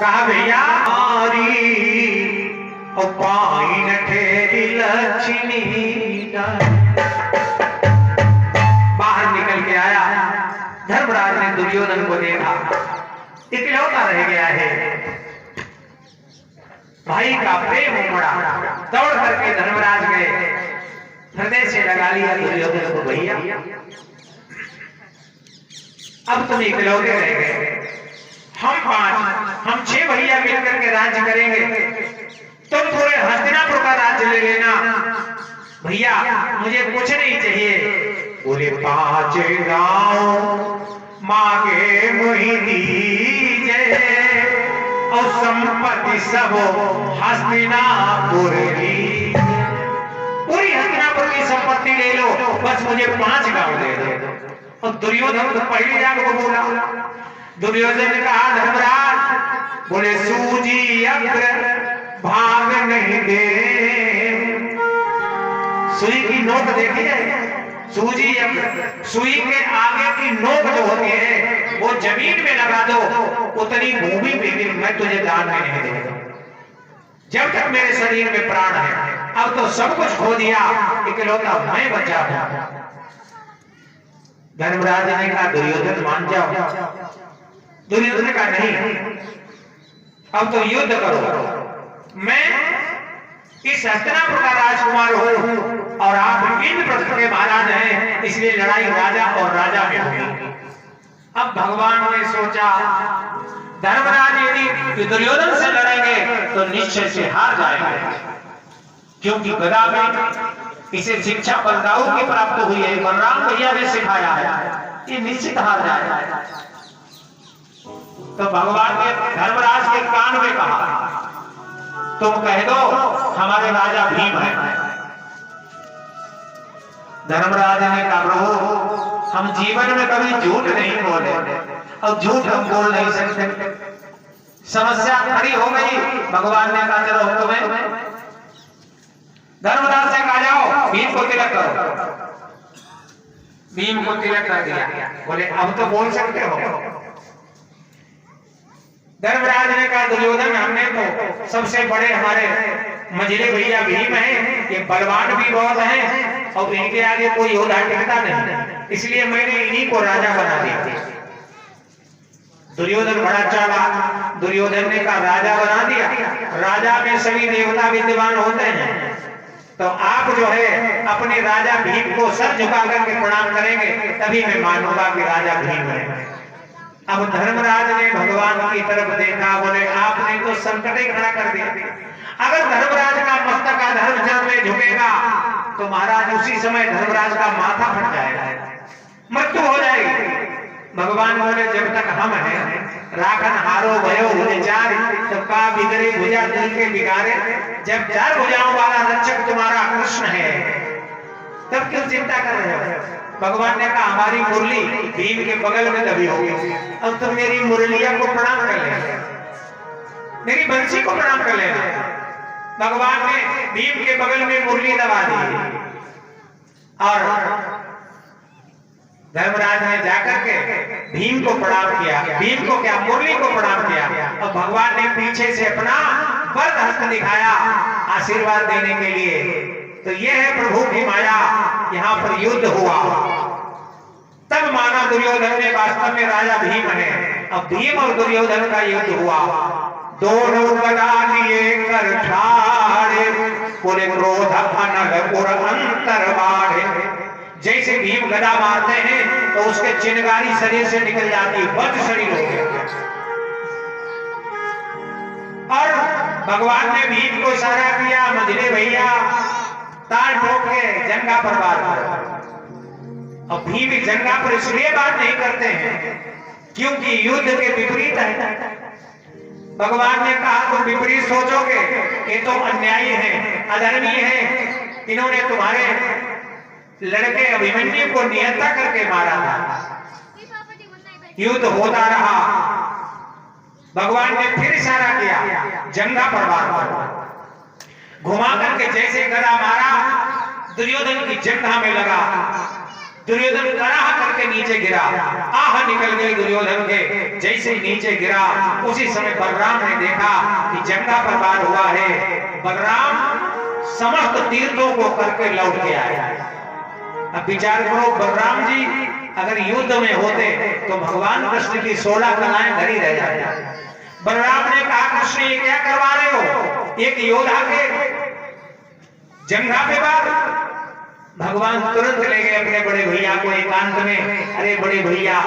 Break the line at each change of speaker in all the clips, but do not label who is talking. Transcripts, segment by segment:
कहा भैया पाइन ठेरी लक्ष्मी। बाहर निकल के आया, धर्मराज ने दुर्योधन को देखा, इकलौता रह गया है। भाई का प्रेम उमड़ा, दौड़ करके धर्मराज गए, हृदय से लगा लिया दुर्योधन को, भैया अब तुम इकलौते रह गए, हम 6 भैया मिलकर के राज्य करेंगे, तुम पूरे हस्तिनापुर का राज्य ले लेना। भैया मुझे कुछ नहीं चाहिए। बोले 5 गांव मांगे मुझे दीजे और संपत्ति सब हस्तिनापुर की, पूरी हस्तिनापुर की संपत्ति ले लो, बस मुझे 5 गांव दे दो। और दुर्योधन तो पहले जाकर को बोला। दुर्योधन ने कहा धर्मराज, बोले सूजी अग्र भाग नहीं दे। सुई की नोक देखी है, सूजी अग्र, सुई के आगे की नोक जो होती है वो जमीन में लगा दो, उतनी भूमि पे भी मैं तुझे दान में नहीं दूंगा जब तक मेरे शरीर में प्राण है। अब तो सब कुछ खो दिया, इकलौता मैं बचा हूं। धर्मराज ने कहा दुर्योधन मान जाओ। दुर्योधन ने कहा नहीं, अब तो युद्ध करो, मैं इस हस्तिनापुर का राजकुमार हूं और आप इंद्रप्रस्थ के महाराज हैं, इसलिए लड़ाई राजा और राजा में होगी। अब भगवान ने सोचा धर्मराज यदि दुर्योधन से लड़ेंगे तो निश्चय से हार जाएंगे, क्योंकि गदा में इसे शिक्षा बलदाऊ की प्राप्त हुई है, बलराम भैया ने सिखाया है, ये निश्चित हार जाएगा। तो भगवान ने धर्मराज के कान में कहा तुम कह दो हमारे राजा भीम है। धर्मराज ने कहा प्रभु हम जीवन में कभी झूठ नहीं बोले और झूठ हम बोल नहीं सकते। समस्या खड़ी हो गई, भगवान ने कहा चलो तुम्हें धर्मराज से कहा जाओ भीम को तिलक करो। भीम को तिलक कर दिया, बोले अब तो बोल सकते हो। धर्मराज ने कहा दुर्योधन हमने तो सबसे बड़े हमारे मझले भैया भीम हैं, ये बलवान भी बहुत हैं और इनके आगे कोई योद्धा टिकता नहीं, इसलिए मैंने इन्हीं को राजा बना दिया। दुर्योधन बड़ा चालाक, दुर्योधन ने कहा राजा बना दिया, राजा में सभी देवता विद्यमान होते हैं, तो आप जो है अपने राजा भीम को सर झुका करके प्रणाम करेंगे तभी मैं मानूंगा कि राजा भीम है। अब धर्मराज ने भगवान की तरफ देखा, बोले आपने तो संकट ही खड़ा कर दिया। अगर धर्मराज का मस्तक धर्मचरण में झुकेगा तो महाराज उसी समय धर्मराज का माथा फट जाएगा, मृत्यु हो जाएगी। भगवान बोले जब तक हम हैं राखन हारो भयो भुजारी, तो का बिगड़े भुजा दिल के बिगाड़े। जब 4 भुजाओं वाला रक्षक तुम्हारा कृष्ण है तब क्यों चिंता कर रहे हो। भगवान ने कहा हमारी मुरली भीम के बगल में दबी होगी, अब तुम मेरी मुरलिया को प्रणाम कर लेना, मेरी बंसी को प्रणाम कर लेना। भगवान ने भीम के बगल में मुरली दबा दी और धर्मराज ने जाकर के भीम को प्रणाम किया। भीम को क्या, मुरली को प्रणाम किया और भगवान ने पीछे से अपना वरद हस्त दिखाया आशीर्वाद देने के लिए। तो यह है प्रभु की माया, यहाँ पर युद्ध हुआ। तब माना दुर्योधन ने वास्तव में राजा भीम है। अब भीम और दुर्योधन का युद्ध हुआ, दोनों गदा लिए कर ठाड़े, पूरे क्रोध अनल और अंतर बाढ़े। जैसे भीम गदा मारते हैं तो उसके चिनगारी शरीर से निकल जाती है, वज्र शरीर हो गया। और भगवान ने भीम को इशारा किया मझले भैया ताल ठोक के जंगा पर वार करो। और भीम जंगा पर इसलिए बात नहीं करते हैं क्योंकि युद्ध के विपरीत है। भगवान ने कहा तुम विपरीत सोचोगे, ये तो अन्यायी है, अधर्मी है, इन्होंने तुम्हारे लड़के अभिमन्यु को निहत्था करके मारा था। युद्ध होता रहा, भगवान ने फिर इशारा किया जंगा पर वार करो। घुमा करके जैसे गदा मारा, दुर्योधन की जंघा में लगा, दुर्योधन कराह करके नीचे गिरा, आह निकल गई दुर्योधन के। जैसे ही नीचे गिरा उसी समय बलराम ने देखा कि जंगा पर वार हुआ है। बलराम समस्त तीर्थों को करके लौट के आया। अब विचार करो, बलराम जी अगर युद्ध में होते तो भगवान कृष्ण की 16 कलाएं घर ही रह जाती। बलराम ने कहा, कृष्ण ये क्या करवा रहे हो? एक योद्धा के जंगा पे वार। भगवान तुरंत ले गए अपने बड़े भैया को एकांत में। अरे बड़े भैया,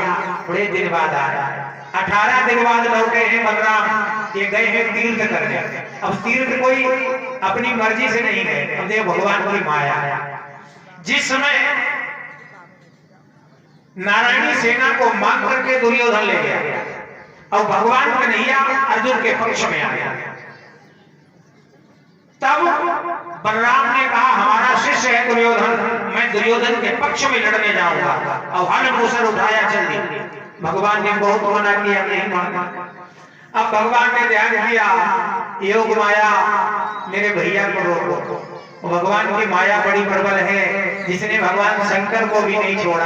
बड़े दिन बाद आया, 18 दिन बाद लौटे हैं बलराम। ये गए हैं तीर्थ करने। अब तीर्थ कोई अपनी मर्जी से नहीं गए, अब देखो भगवान की माया। जिस समय नारायणी सेना को मार करके दुर्योधन ले गया और भगवान कन्हैया अर्जुन के पक्ष में आ गया, तब बलराम ने कहा, हमारा शिष्य है दुर्योधन, मैं दुर्योधन के पक्ष में लड़ने जाऊंगा। और हर मूसर उठाया चल दी। भगवान ने बहुत मना किया, नहीं माना। अब भगवान ने ध्यान दिया, योग माया मेरे भैया को रोको। भगवान की माया बड़ी प्रबल है, जिसने भगवान शंकर को भी नहीं छोड़ा।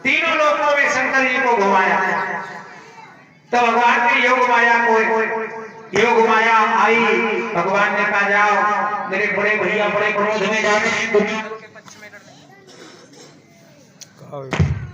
तीनों लोकों में शंकर जी को घुमाया। तो भगवान ने योग माया आई। भगवान ने कहा, जाओ मेरे बड़े भैया बड़े क्रोध में जा रहे हैं, दुनिया के पक्ष में लड़ रहे हैं।